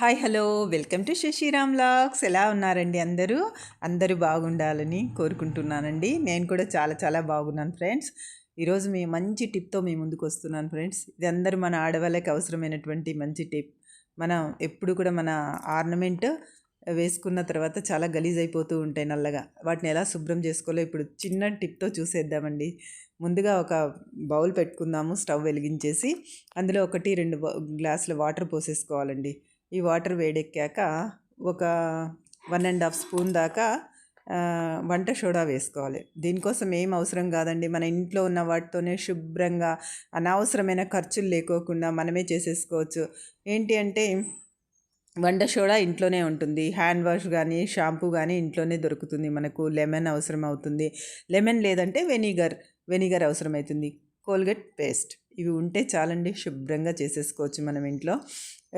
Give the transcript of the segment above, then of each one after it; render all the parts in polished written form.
Hi hello welcome to Shashiram vlogs. ఎలా ఉన్నారండి అందరూ? అందరూ బాగుండాలని కోరుకుంటున్నానండి. నేను కూడా చాలా చాలా బాగున్నాను ఫ్రెండ్స్. ఈరోజు మంచి టిప్తో మీ ముందుకు వస్తున్నాను ఫ్రెండ్స్. ఇది అందరూ మన ఆడవాళ్ళకి అవసరమైనటువంటి మంచి టిప్. మనం ఎప్పుడు కూడా మన ఆర్నమెంట్ వేసుకున్న తర్వాత చాలా గలీజ్ అయిపోతూ ఉంటాయి నల్లగా. వాటిని ఎలా శుభ్రం చేసుకోవాలో ఇప్పుడు చిన్న టిప్తో చూసేద్దామండి. ముందుగా ఒక బౌల్ పెట్టుకుందాము, స్టవ్ వెలిగించేసి అందులో 1-2 గ్లాసుల వాటర్ పోసేసుకోవాలండి. ఈ వాటర్ వేడెక్కాక ఒక 1.5 స్పూన్ దాకా వంట సోడా వేసుకోవాలి. దీనికోసం ఏం అవసరం కాదండి, మన ఇంట్లో ఉన్న వాటితోనే శుభ్రంగా అనవసరమైన ఖర్చులు లేకోకుండా మనమే చేసేసుకోవచ్చు. ఏంటి అంటే వంట సోడా ఇంట్లోనే ఉంటుంది. హ్యాండ్ వాష్ కానీ షాంపూ కానీ ఇంట్లోనే దొరుకుతుంది. మనకు లెమన్ అవసరం అవుతుంది. లెమన్ లేదంటే వెనిగర్ అవసరమవుతుంది. కోల్గేట్ పేస్ట్ ఇవి ఉంటే చాలండి, శుభ్రంగా చేసేసుకోవచ్చు మనం ఇంట్లో.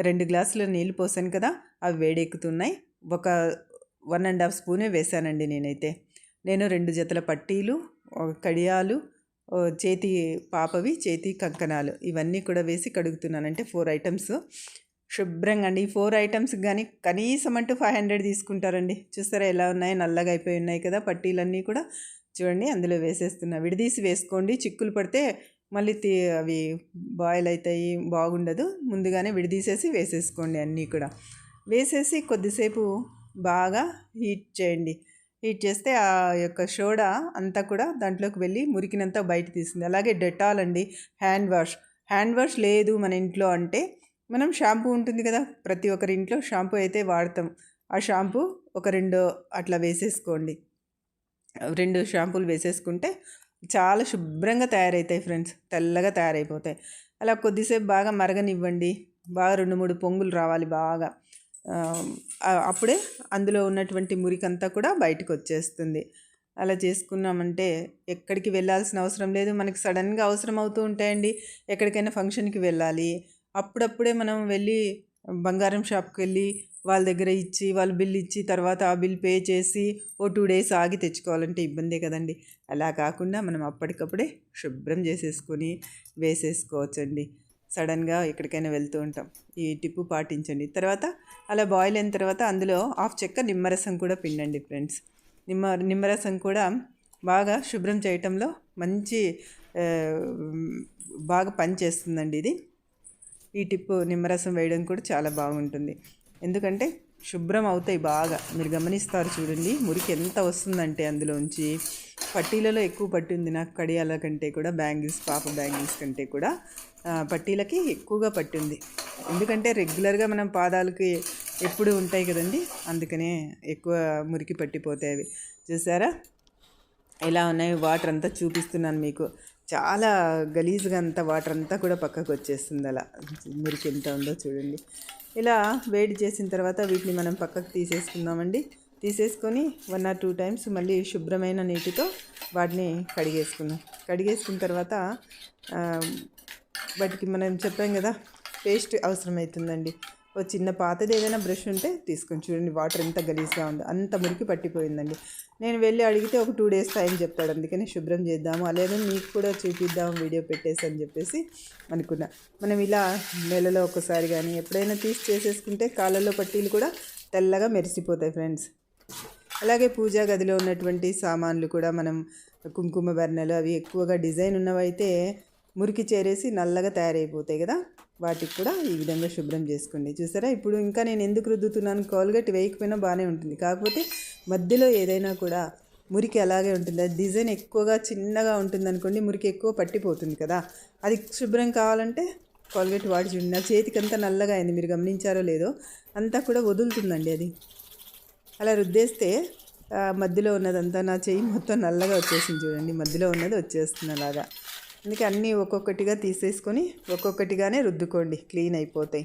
2 గ్లాసుల నీళ్ళు పోసాను కదా, అవి వేడెక్కుతున్నాయి. ఒక 1.5 స్పూనే వేసానండి నేనైతే. నేను 2 జతల పట్టీలు, కడియాలు, చేతి పాపవి, చేతి కంకణాలు ఇవన్నీ కూడా వేసి కడుగుతున్నాను. అంటే 4 ఐటమ్స్ శుభ్రంగా అండి. ఈ 4 ఐటమ్స్కి కానీ కనీసం అంటూ 500 తీసుకుంటారండి. చూస్తారా ఎలా ఉన్నాయి, నల్లగా అయిపోయి ఉన్నాయి కదా పట్టీలన్నీ కూడా. చూడండి అందులో వేసేస్తున్నా. విడదీసి వేసుకోండి, చిక్కులు పడితే మళ్ళీ అవి బాయిల్ అవుతాయి, బాగుండదు. ముందుగానే విడదీసేసి వేసేసుకోండి అన్నీ కూడా. వేసేసి కొద్దిసేపు బాగా హీట్ చేయండి. హీట్ చేస్తే ఆ యొక్క సోడా అంతా కూడా దాంట్లోకి వెళ్ళి మురికినంతా బయట తీసింది. అలాగే డెటాల్ అండి, హ్యాండ్ వాష్ లేదు మన ఇంట్లో అంటే మనం షాంపూ ఉంటుంది కదా, ప్రతి ఒక్కరి ఇంట్లో షాంపూ అయితే వాడతాం. ఆ షాంపూ ఒక 2 అట్లా వేసేసుకోండి. 2 షాంపూలు వేసేసుకుంటే చాలా శుభ్రంగా తయారవుతాయి ఫ్రెండ్స్, తెల్లగా తయారైపోతాయి. అలా కొద్దిసేపు బాగా మరగనివ్వండి. బాగా 2-3 పొంగులు రావాలి బాగా. అప్పుడే అందులో ఉన్నటువంటి మురికంతా కూడా బయటకు వచ్చేస్తుంది. అలా చేసుకున్నామంటే ఎక్కడికి వెళ్ళాల్సిన అవసరం లేదు. మనకి సడన్గా అవసరం అవుతూ ఉంటాయండి. ఎక్కడికైనా ఫంక్షన్కి వెళ్ళాలి, అప్పుడప్పుడే మనం వెళ్ళి బంగారం షాప్కి వెళ్ళి వాళ్ళ దగ్గర ఇచ్చి, వాళ్ళు బిల్ ఇచ్చి తర్వాత ఆ బిల్ పే చేసి 2 డేస్ ఆగి తెచ్చుకోవాలంటే ఇబ్బందే కదండి. అలా కాకుండా మనం అప్పటికప్పుడే శుభ్రం చేసేసుకొని వేసేసుకోవచ్చండి. సడన్గా ఎక్కడికైనా వెళ్తూ ఉంటాం, ఈ టిప్పు పాటించండి. తర్వాత అలా బాయిల్ అయిన తర్వాత అందులో 1/2 చెక్క నిమ్మరసం కూడా పిండండి ఫ్రెండ్స్. నిమ్మరసం కూడా బాగా శుభ్రం చేయటంలో మంచి బాగా పనిచేస్తుందండి ఇది. ఈ టిప్పు నిమ్మరసం వేయడం కూడా చాలా బాగుంటుంది. ఎందుకంటే శుభ్రం అవుతాయి బాగా. మీరు గమనిస్తారు చూడండి, మురికి ఎంత వస్తుందంటే అందులోంచి. పట్టీలలో ఎక్కువ పట్టింది నాకు, కడియాల కంటే కూడా, పాప బ్యాంగిల్స్ కంటే కూడా పట్టీలకి ఎక్కువగా పట్టింది. ఎందుకంటే రెగ్యులర్గా మనం పాదాలకి ఎప్పుడు ఉంటాయి కదండి, అందుకనే ఎక్కువ మురికి పట్టిపోతాయి అవి. చూసారా ఎలా ఉన్నాయి? వాటర్ అంతా చూపిస్తున్నాను మీకు. చాలా గలీజ్గా అంతా వాటర్ అంతా కూడా పక్కకు వచ్చేస్తుంది. అలా మురికి ఎంత ఉందో చూడండి. ఇలా వేడి చేసిన తర్వాత వీటిని మనం పక్కకు తీసేసుకుందామండి. తీసేసుకొని 1 or 2 టైమ్స్ మళ్ళీ శుభ్రమైన నీటితో వాటిని కడిగేసుకున్న తర్వాత వాటికి మనం చెప్పాం కదా పేస్ట్ అవసరమవుతుందండి. ఒక చిన్న పాతది ఏదైనా బ్రష్ ఉంటే తీసుకొని చూడండి, వాటర్ ఎంత గలీజ్గా ఉందో, అంత మురికి పట్టిపోయిందండి. నేను వెళ్ళి అడిగితే ఒక 2 days టైం చెప్తాడు. అందుకని శుభ్రం చేద్దాము, అలాగే మీకు కూడా చూపిద్దాం వీడియో పెట్టేసి అని చెప్పేసి అనుకున్నా. మనం ఇలా నెలలో ఒకసారి కానీ ఎప్పుడైనా తీసి చేసేసుకుంటే కాళ్ళలో పట్టీలు కూడా తెల్లగా మెరిసిపోతాయి ఫ్రెండ్స్. అలాగే పూజా గదిలో ఉన్నటువంటి సామాన్లు కూడా మనం కుంకుమ బర్ణలు అవి ఎక్కువగా డిజైన్ ఉన్నవైతే మురికి చేరేసి నల్లగా తయారైపోతాయి కదా, వాటికి కూడా ఈ విధంగా శుభ్రం చేసుకోండి. చూసారా ఇప్పుడు ఇంకా నేను ఎందుకు రుద్దుతున్నాను, కోల్గేట్ వేయకపోయినా బాగానే ఉంటుంది. కాకపోతే మధ్యలో ఏదైనా కూడా మురికి అలాగే ఉంటుంది. అది డిజైన్ ఎక్కువగా చిన్నగా ఉంటుంది అనుకోండి, మురికి ఎక్కువ పట్టిపోతుంది కదా. అది శుభ్రం కావాలంటే కోల్గేట్ వాడి చూడండి. నా చేతికి అంతా నల్లగా అయింది, మీరు గమనించారో లేదో, అంతా కూడా వదులుతుందండి అది. అలా రుద్దేస్తే మధ్యలో ఉన్నదంతా, నా చెయ్యి మొత్తం నల్లగా వచ్చేసింది చూడండి, మధ్యలో ఉన్నది వచ్చేస్తుంది అలాగా. అందుకే అన్నీ ఒక్కొక్కటిగా తీసేసుకొని ఒక్కొక్కటిగానే రుద్దుకోండి, క్లీన్ అయిపోతాయి.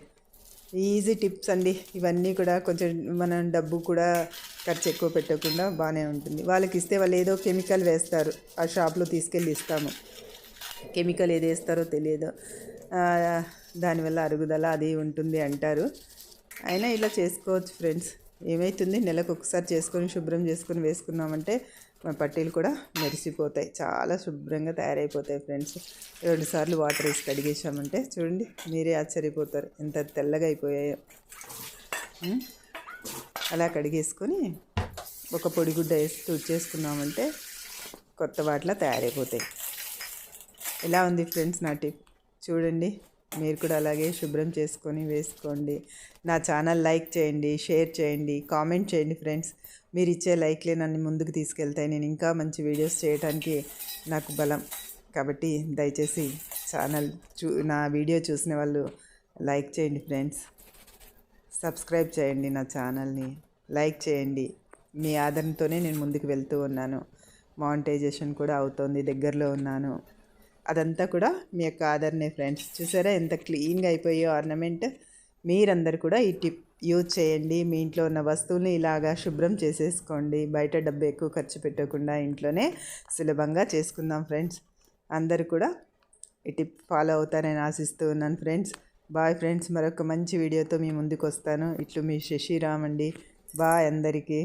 ఈజీ టిప్స్ అండి ఇవన్నీ కూడా. కొంచెం మనం డబ్బు కూడా ఖర్చు ఎక్కువ పెట్టకుండా బాగానే ఉంటుంది. వాళ్ళకి ఇస్తే వాళ్ళు ఏదో కెమికల్ వేస్తారు, ఆ షాప్లో తీసుకెళ్ళి ఇస్తాము. కెమికల్ ఏది వేస్తారో తెలియదు, దానివల్ల అరుగుదల అది ఉంటుంది అంటారు. అయినా ఇలా చేసుకోవచ్చు ఫ్రెండ్స్. ఏమవుతుంది, నెలకు ఒకసారి చేసుకొని శుభ్రం చేసుకొని వేసుకున్నామంటే పట్టీలు కూడా మెరిసిపోతాయి, చాలా శుభ్రంగా తయారైపోతాయి ఫ్రెండ్స్. 2 సార్లు వాటర్ వేసి కడిగేసామంటే చూడండి, మీరే ఆశ్చర్యపోతారు ఎంత తెల్లగా అయిపోయాయో. ఉమ్, అలా కడిగేసుకొని ఒక పొడిగుడ్డ వేసి తుడిచేసుకున్నామంటే కొత్త వాటిలా తయారైపోతాయి. ఎలా ఉంది ఫ్రెండ్స్ నా టిప్? చూడండి, మీరు కూడా అలాగే శుభ్రం చేసుకొని వేసుకోండి. నా ఛానల్ లైక్ చేయండి, షేర్ చేయండి, కామెంట్ చేయండి ఫ్రెండ్స్. మీరు ఇచ్చే లైక్లే నన్ను ముందుకు తీసుకెళ్తాయి. నేను ఇంకా మంచి వీడియోస్ చేయడానికి నాకు బలం. కాబట్టి దయచేసి నా వీడియో చూసిన వాళ్ళు లైక్ చేయండి ఫ్రెండ్స్. సబ్స్క్రైబ్ చేయండి నా ఛానల్ని, లైక్ చేయండి. మీ ఆదరణతోనే నేను ముందుకు వెళ్తూ ఉన్నాను. మానిటైజేషన్ కూడా అవుతోంది, దగ్గరలో ఉన్నాను. అదంతా కూడా మీ యొక్క ఆదరణే ఫ్రెండ్స్. చూసారా ఎంత క్లీన్గా అయిపోయో ఆర్నమెంట్. మీరందరూ కూడా ఈ టిప్ యూజ్ చేయండి. మీ ఇంట్లో ఉన్న వస్తువుల్ని ఇలాగా శుభ్రం చేసేసుకోండి. బయట డబ్బు ఎక్కువ ఖర్చు పెట్టకుండా ఇంట్లోనే సులభంగా చేసుకుందాం ఫ్రెండ్స్. అందరూ కూడా ఈ టిప్ ఫాలో అవుతారని ఆశిస్తూ ఉన్నాను ఫ్రెండ్స్. Bye friends. మరొక మంచి వీడియోతో మీ ముందుకు వస్తాను. ఇట్లు మీ శశిరామ్ అండి. బాయ్ అందరికీ.